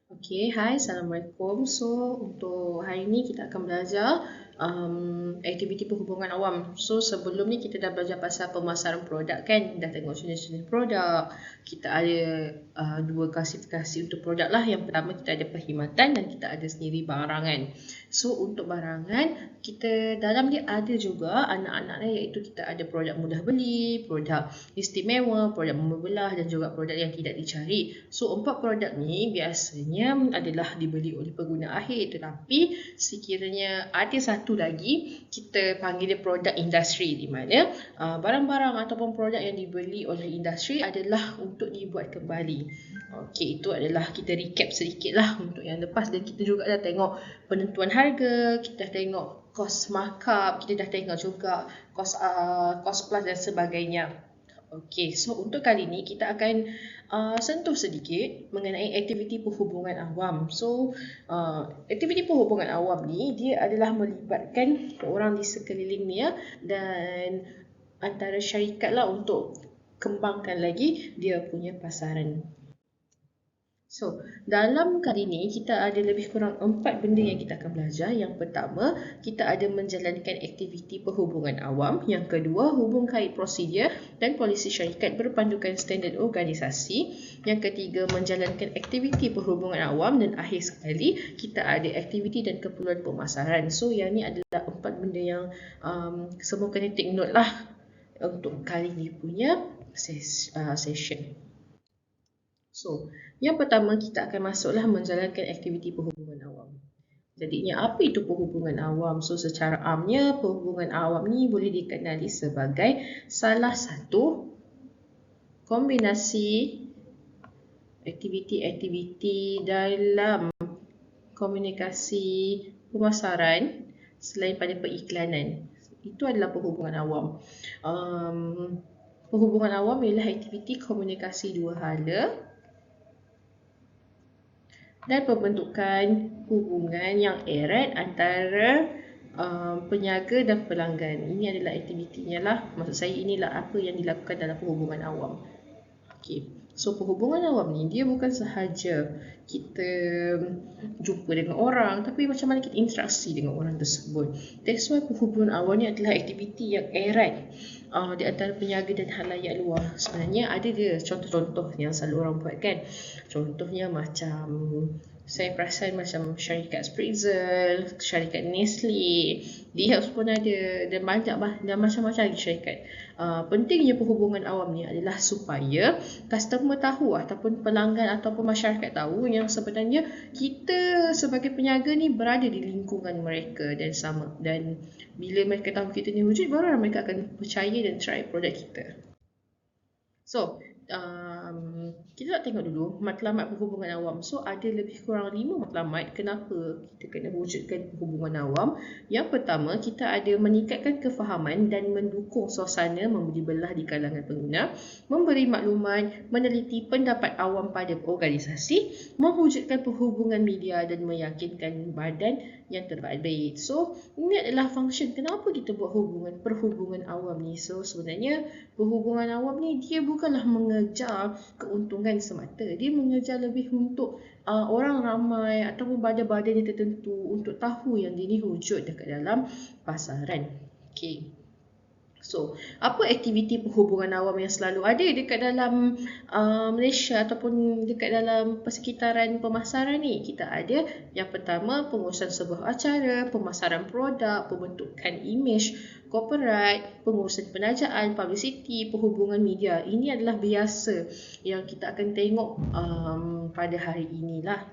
Okay, hai, Assalamualaikum. So, untuk hari ni kita akan belajar aktiviti perhubungan awam. So, sebelum ni kita dah belajar pasal pemasaran produk kan? Dah tengok jenis-jenis produk. Kita ada dua klasifikasi untuk produk lah. Yang pertama kita ada perkhidmatan dan kita ada sendiri barangan. So, untuk barangan, kita dalam dia ada juga anak-anaknya, iaitu kita ada produk mudah beli, produk istimewa, produk membelah dan juga produk yang tidak dicari. So, empat produk ni biasanya adalah dibeli oleh pengguna akhir, tetapi sekiranya ada satu lagi, kita panggil dia produk industri, di mana barang-barang ataupun produk yang dibeli oleh industri adalah untuk dibuat kembali. Okey, itu adalah kita recap sedikit lah untuk yang lepas, dan kita juga dah tengok penentuan harga, kita dah tengok cost markup, kita dah tengok juga cost plus dan sebagainya. Okey, so untuk kali ni kita akan sentuh sedikit mengenai aktiviti perhubungan awam. So, aktiviti perhubungan awam ni dia adalah melibatkan orang di sekelilingnya dan antara syarikat lah untuk kembangkan lagi dia punya pasaran. So, dalam kali ini kita ada lebih kurang 4 benda yang kita akan belajar. Yang pertama, kita ada menjalankan aktiviti perhubungan awam. Yang kedua, hubung kait prosedur dan polisi syarikat berpandukan standard organisasi. Yang ketiga, menjalankan aktiviti perhubungan awam. Dan akhir sekali, kita ada aktiviti dan keperluan pemasaran. So, yang ni adalah 4 benda yang semua kena take note lah untuk kali ni punya session. So, yang pertama kita akan masuklah menjalankan aktiviti perhubungan awam. Jadinya apa itu perhubungan awam? So, secara amnya perhubungan awam ni boleh dikenali sebagai salah satu kombinasi aktiviti-aktiviti dalam komunikasi pemasaran selain pada periklanan. Itu adalah perhubungan awam. Perhubungan awam ialah aktiviti komunikasi dua hala dan pembentukan hubungan yang erat antara peniaga dan pelanggan. Ini adalah aktivitinya lah. Maksud saya inilah apa yang dilakukan dalam perhubungan awam. Okay. So, perhubungan awam ni dia bukan sahaja kita jumpa dengan orang, tapi macam mana kita interaksi dengan orang tersebut. That's why perhubungan awam ni adalah aktiviti yang erat di antara peniaga dan halayak luar. Sebenarnya ada dia contoh-contoh yang selalu orang buat kan. Contohnya macam saya perasan macam syarikat Spritzel, syarikat Nestle, Dihubs pun ada, dan banyak dan macam-macam lagi syarikat. Pentingnya perhubungan awam ni adalah supaya customer tahu ataupun pelanggan ataupun masyarakat tahu yang sebenarnya kita sebagai peniaga ni berada di lingkungan mereka dan bila mereka tahu kita ni wujud, baru mereka akan percaya dan try produk kita. So, kita nak tengok dulu matlamat perhubungan awam. So, ada lebih kurang 5 matlamat kenapa kita kena wujudkan perhubungan awam. Yang pertama, kita ada meningkatkan kefahaman dan mendukung suasana memberi belah di kalangan pengguna, memberi maklumat, meneliti pendapat awam pada organisasi, mewujudkan perhubungan media dan meyakinkan badan yang terbaik. So, ini adalah function kenapa kita buat perhubungan awam ni. So, sebenarnya perhubungan awam ni dia bukanlah mengejar keuntungan semata. Dia mengejar lebih untuk orang ramai ataupun badan-badan yang tertentu untuk tahu yang dia ni wujud dekat dalam pasaran. Okay. So, apa aktiviti perhubungan awam yang selalu ada dekat dalam Malaysia ataupun dekat dalam persekitaran pemasaran ni? Kita ada yang pertama, pengurusan sebuah acara, pemasaran produk, pembentukan imej corporate, pengurusan penajaan, publicity, perhubungan media. Ini adalah biasa yang kita akan tengok pada hari inilah.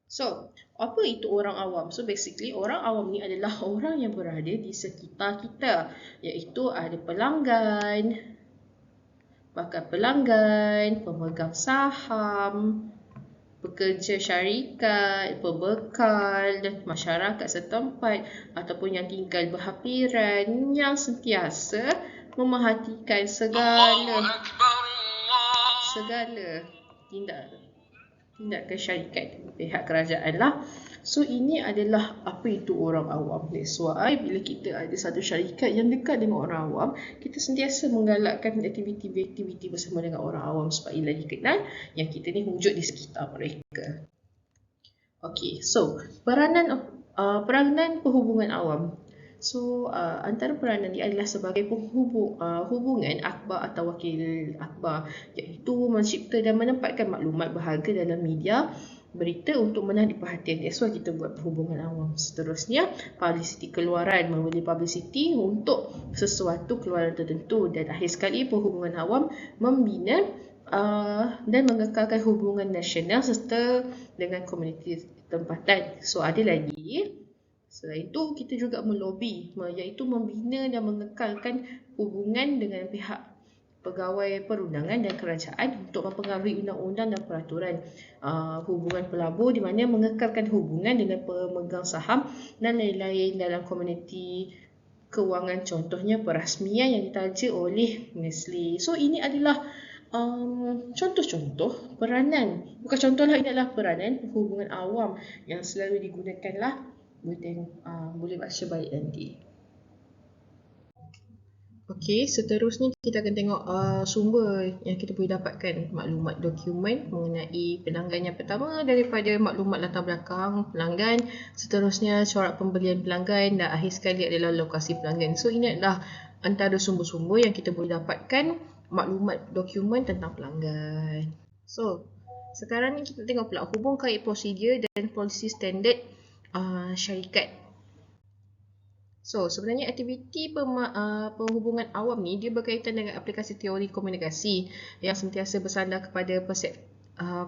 So, apa itu orang awam? So, basically orang awam ni adalah orang yang berada di sekitar kita, iaitu ada pelanggan, bakal pelanggan, pemegang saham, pekerja syarikat, pembekal dan masyarakat setempat ataupun yang tinggal berhampiran yang sentiasa memerhatikan segala tindakan tindakan syarikat pihak kerajaan lah. So ini adalah apa itu orang awam. That's why bila kita ada satu syarikat yang dekat dengan orang awam, kita sentiasa menggalakkan aktiviti-aktiviti bersama dengan orang awam supaya lagi kenal yang kita ni wujud di sekitar mereka. Okay, so peranan perhubungan awam. So antara peranan dia adalah sebagai hubungan akhbar atau wakil akhbar, iaitu mencipta dan menempatkan maklumat berharga dalam media berita untuk menarik perhatian. That's why kita buat perhubungan awam. Seterusnya, publicity keluaran, membeli publicity untuk sesuatu keluaran tertentu. Dan akhir sekali, perhubungan awam membina dan mengekalkan hubungan nasional serta dengan komuniti tempatan. So ada lagi, selain itu kita juga melobi, iaitu membina dan mengekalkan hubungan dengan pihak pegawai perundangan dan kerajaan untuk mempengaruhi undang-undang dan peraturan. Hubungan pelabur di mana mengekalkan hubungan dengan pemegang saham dan lain-lain dalam komuniti kewangan, contohnya perasmian yang ditaja oleh Nestle. So ini adalah contoh-contoh peranan, bukan contoh lah, ini adalah peranan perhubungan awam yang selalu digunakan lah. Boleh baca balik nanti. Okey, seterusnya kita akan tengok sumber yang kita boleh dapatkan maklumat dokumen mengenai pelanggan. Yang pertama daripada maklumat latar belakang pelanggan, seterusnya corak pembelian pelanggan dan akhir sekali adalah lokasi pelanggan. So ini adalah antara sumber-sumber yang kita boleh dapatkan maklumat dokumen tentang pelanggan. So sekarang ni kita tengok pula hubung kait prosedur dan polisi standard syarikat. So, sebenarnya aktiviti perhubungan awam ni dia berkaitan dengan aplikasi teori komunikasi yang sentiasa bersandar kepada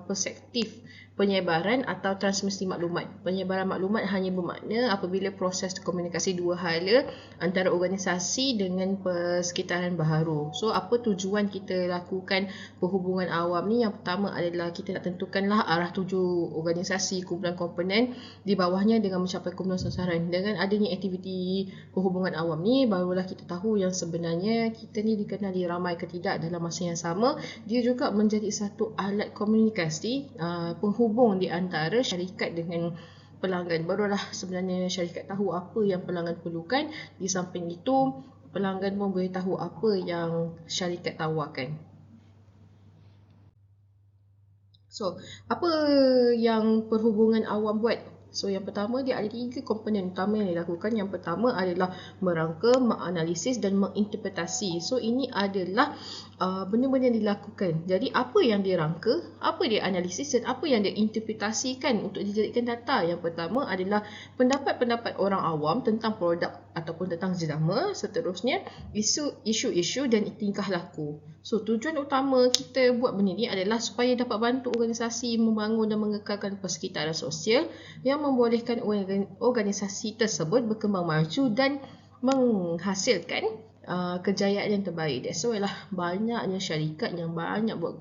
perspektif penyebaran atau transmisi maklumat. Penyebaran maklumat hanya bermakna apabila proses komunikasi dua hala antara organisasi dengan persekitaran baharu. So, apa tujuan kita lakukan perhubungan awam ni? Yang pertama adalah kita nak tentukanlah arah tuju organisasi, kumpulan komponen di bawahnya dengan mencapai kumpulan sasaran. Dengan adanya aktiviti perhubungan awam ni, barulah kita tahu yang sebenarnya kita ni dikenali ramai ke tidak dalam masa yang sama. Dia juga menjadi satu alat komunikasi penghubung di antara syarikat dengan pelanggan. Barulah sebenarnya syarikat tahu apa yang pelanggan perlukan. Di samping itu, pelanggan pun boleh tahu apa yang syarikat tawarkan. So, apa yang perhubungan awam buat? So, yang pertama dia ada 3 komponen utama yang dilakukan. Yang pertama adalah merangka, menganalisis dan menginterpretasi. So, ini adalah benda-benda yang dilakukan. Jadi, apa yang dia rangka, apa dia analisis dan apa yang dia interpretasikan untuk dijadikan data. Yang pertama adalah pendapat-pendapat orang awam tentang produk ataupun tentang jenama. Seterusnya, isu-isu dan tingkah laku. So, tujuan utama kita buat benda ni adalah supaya dapat bantu organisasi membangun dan mengekalkan persekitaran sosial yang membolehkan organisasi tersebut berkembang maju dan menghasilkan kejayaan yang terbaik. That's why lah banyaknya syarikat yang banyak buat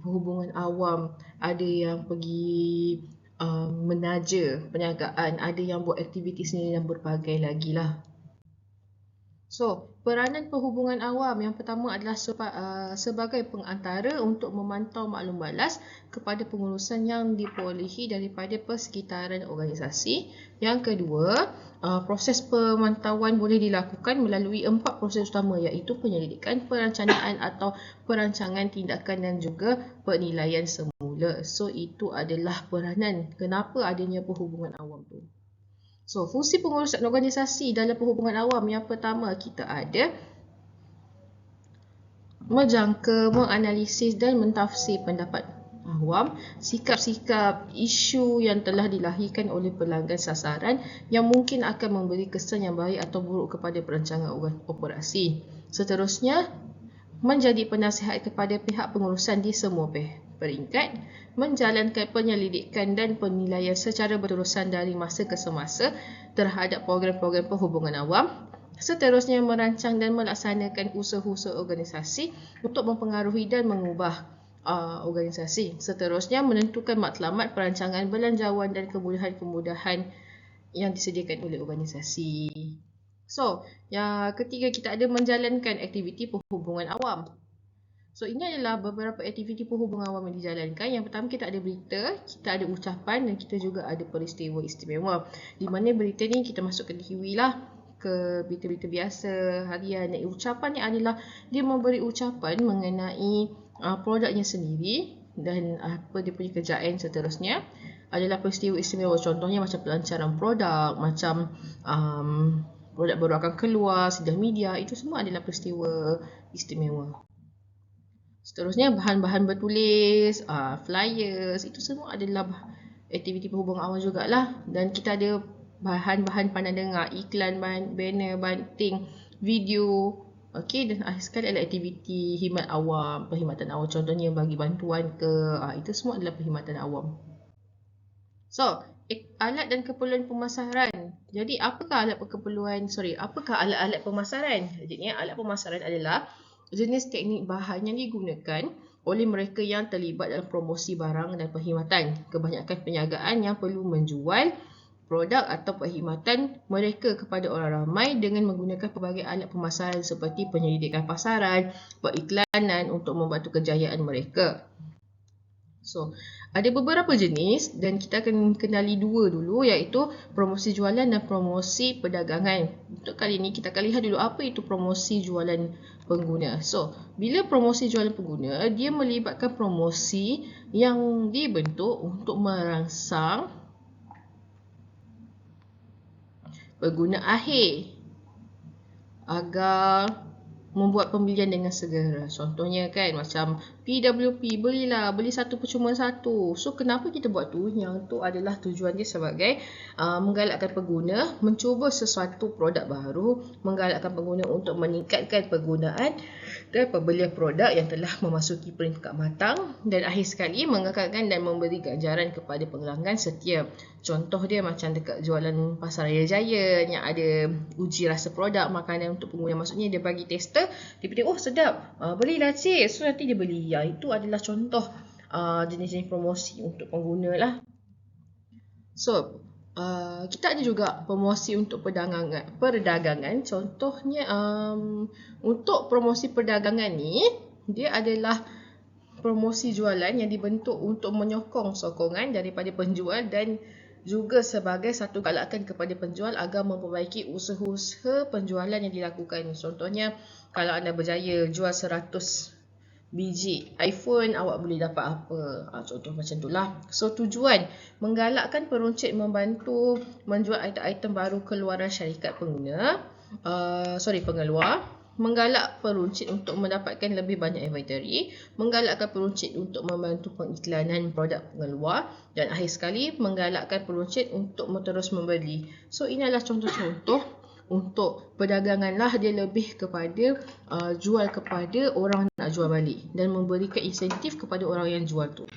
hubungan awam. Ada yang pergi menaja perniagaan, ada yang buat aktiviti sendiri dan berbagai lagi lah. So, peranan perhubungan awam yang pertama adalah sebagai pengantara untuk memantau maklum balas kepada pengurusan yang diperolehi daripada persekitaran organisasi. Yang kedua, proses pemantauan boleh dilakukan melalui 4 proses utama, iaitu penyelidikan, perencanaan atau perancangan tindakan dan juga penilaian semula. So, itu adalah peranan kenapa adanya perhubungan awam tu. So, fungsi pengurusan organisasi dalam perhubungan awam, yang pertama kita ada menjangka, menganalisis dan mentafsir pendapat awam, sikap-sikap, isu yang telah dilahirkan oleh pelanggan sasaran yang mungkin akan memberi kesan yang baik atau buruk kepada perancangan operasi. Seterusnya, menjadi penasihat kepada pihak pengurusan di semua peringkat, menjalankan penyelidikan dan penilaian secara berterusan dari masa ke semasa terhadap program-program perhubungan awam. Seterusnya, merancang dan melaksanakan usaha-usaha organisasi untuk mempengaruhi dan mengubah organisasi. Seterusnya, menentukan matlamat perancangan belanjawan dan kemudahan-kemudahan yang disediakan oleh organisasi. So, yang ketiga kita ada menjalankan aktiviti perhubungan awam. So, ini adalah beberapa aktiviti perhubungan awam yang dijalankan. Yang pertama, kita ada berita, kita ada ucapan dan kita juga ada peristiwa istimewa. Di mana berita ni kita masukkan di Hiwi lah, ke berita-berita biasa harian. Dan ucapan ni adalah dia memberi ucapan mengenai produknya sendiri dan apa dia punya kerjaan seterusnya. Adalah peristiwa istimewa, contohnya macam pelancaran produk, macam produk baru akan keluar, sidang media, itu semua adalah peristiwa istimewa. Seterusnya bahan-bahan bertulis, flyers, itu semua adalah aktiviti perhubungan awam jugalah. Dan kita ada bahan-bahan pandang dengar, iklan, banner, banting, video. Okey, dan akhir sekali adalah aktiviti khidmat awam, perkhidmatan awam. Contohnya bagi bantuan ke, itu semua adalah perkhidmatan awam. So, alat dan keperluan pemasaran. Jadi, apakah alat-alat pemasaran? Jadi, alat pemasaran adalah jenis teknik bahan yang digunakan oleh mereka yang terlibat dalam promosi barang dan perkhidmatan. Kebanyakan perniagaan yang perlu menjual produk atau perkhidmatan mereka kepada orang ramai dengan menggunakan pelbagai alat pemasaran seperti penyelidikan pasaran, periklanan untuk membantu kejayaan mereka. So, ada beberapa jenis dan kita akan kenali dua dulu, iaitu promosi jualan dan promosi perdagangan. Untuk kali ini kita akan lihat dulu apa itu promosi jualan pengguna. So, bila promosi jualan pengguna, dia melibatkan promosi yang dibentuk untuk merangsang pengguna akhir agar membuat pembelian dengan segera. Contohnya kan macam PWP, beli satu percuma satu. So kenapa kita buat tu? Yang tu adalah tujuan dia sebagai menggalakkan pengguna mencuba sesuatu produk baru, menggalakkan pengguna untuk meningkatkan penggunaan dan pembelian produk yang telah memasuki peringkat matang, dan akhir sekali mengekalkan dan memberi ganjaran kepada pelanggan setia. Contoh dia macam dekat jualan Pasar Raya Jaya yang ada uji rasa produk makanan untuk pengguna. Maksudnya dia bagi tester, dia beritahu, oh sedap, belilah cik. So nanti dia beli. Itu adalah contoh jenis-jenis promosi untuk pengguna lah. So, kita ada juga promosi untuk perdagangan. Contohnya, untuk promosi perdagangan ni, dia adalah promosi jualan yang dibentuk untuk menyokong sokongan daripada penjual dan juga sebagai satu galakan kepada penjual agar memperbaiki usaha-usaha penjualan yang dilakukan. Contohnya, kalau anda berjaya jual 100 biji iPhone, awak boleh dapat apa? Contoh macam itulah. So, tujuan menggalakkan peruncit membantu menjual item-item baru keluaran syarikat pengeluar, menggalak peruncit untuk mendapatkan lebih banyak inventory, menggalakkan peruncit untuk membantu pengiklanan produk pengeluar, dan akhir sekali menggalakkan peruncit untuk terus membeli. So, ini adalah contoh-contoh untuk perdagangan lah. Dia lebih kepada jual kepada orang nak jual balik dan memberikan insentif kepada orang yang jual tu.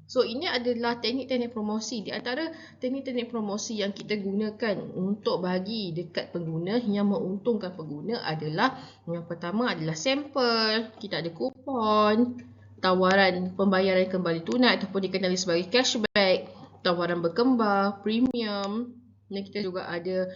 So, ini adalah teknik-teknik promosi. Di antara teknik-teknik promosi yang kita gunakan untuk bagi dekat pengguna yang menguntungkan pengguna adalah, yang pertama adalah sampel, kita ada kupon, tawaran pembayaran kembali tunai ataupun dikenali sebagai cashback, tawaran berkembar, premium, dan kita juga ada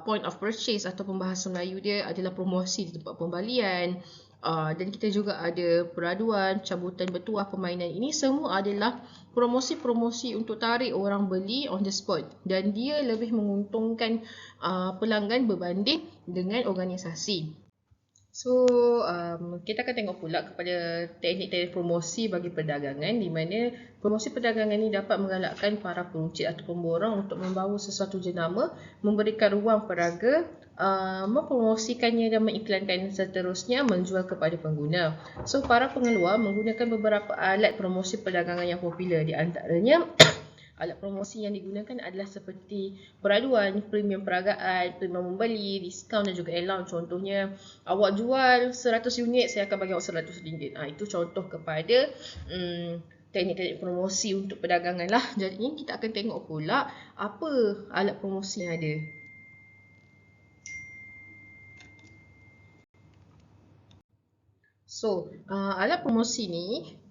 point of purchase atau bahasa Melayu dia adalah promosi di tempat pembalian. Dan kita juga ada peraduan, cabutan bertuah, permainan. Ini semua adalah promosi-promosi untuk tarik orang beli on the spot, dan dia lebih menguntungkan pelanggan berbanding dengan organisasi. So, kita akan tengok pula kepada teknik-teknik promosi bagi perdagangan, di mana promosi perdagangan ini dapat menggalakkan para peruncit atau pemborong untuk membawa sesuatu jenama, memberikan ruang peraga, mempromosikannya dan mengiklankan, seterusnya menjual kepada pengguna. So, para pengeluar menggunakan beberapa alat promosi perdagangan yang popular. Di antaranya alat promosi yang digunakan adalah seperti peraduan, premium peragaan, premium membeli, diskaun dan juga allowance. Contohnya, awak jual 100 unit, saya akan bagi awak RM100. Itu contoh kepada teknik-teknik promosi untuk perdagangan lah. Jadi kita akan tengok pula apa alat promosi yang ada. So, alat promosi ni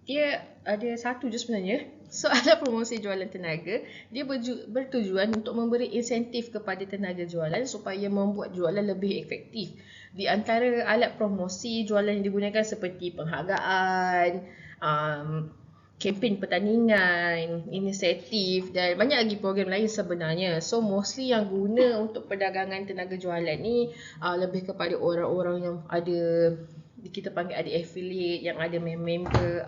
dia ada satu je sebenarnya. Soalan promosi jualan tenaga, dia bertujuan untuk memberi insentif kepada tenaga jualan supaya membuat jualan lebih efektif. Di antara alat promosi jualan yang digunakan seperti penghargaan, kempen pertandingan, inisiatif dan banyak lagi program lain sebenarnya. So mostly yang guna untuk perdagangan tenaga jualan ni lebih kepada orang-orang yang ada, kita panggil ada affiliate, yang ada member.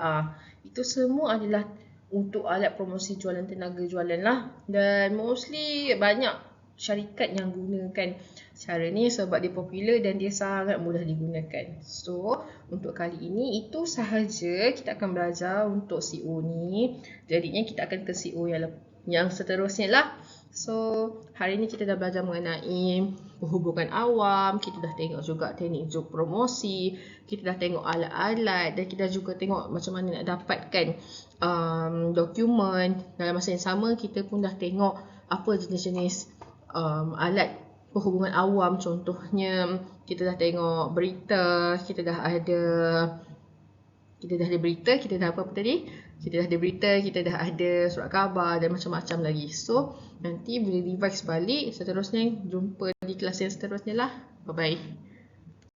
Itu semua adalah untuk alat promosi jualan tenaga jualan lah. Dan mostly banyak syarikat yang gunakan cara ni sebab dia popular dan dia sangat mudah digunakan. So untuk kali ini itu sahaja kita akan belajar untuk CO ni. Jadinya kita akan ke CO yang seterusnya lah. So hari ni kita dah belajar mengenai perhubungan awam, kita dah tengok juga teknik job promosi, kita dah tengok alat-alat dan kita juga tengok macam mana nak dapatkan dokumen. Dalam masa yang sama kita pun dah tengok apa jenis-jenis alat perhubungan awam. Contohnya kita dah tengok berita, kita dah ada berita, kita dah apa tadi? Kita dah ada berita, kita dah ada surat khabar dan macam-macam lagi. So nanti bila revise balik, seterusnya jumpa di kelas yang seterusnya lah. Bye bye.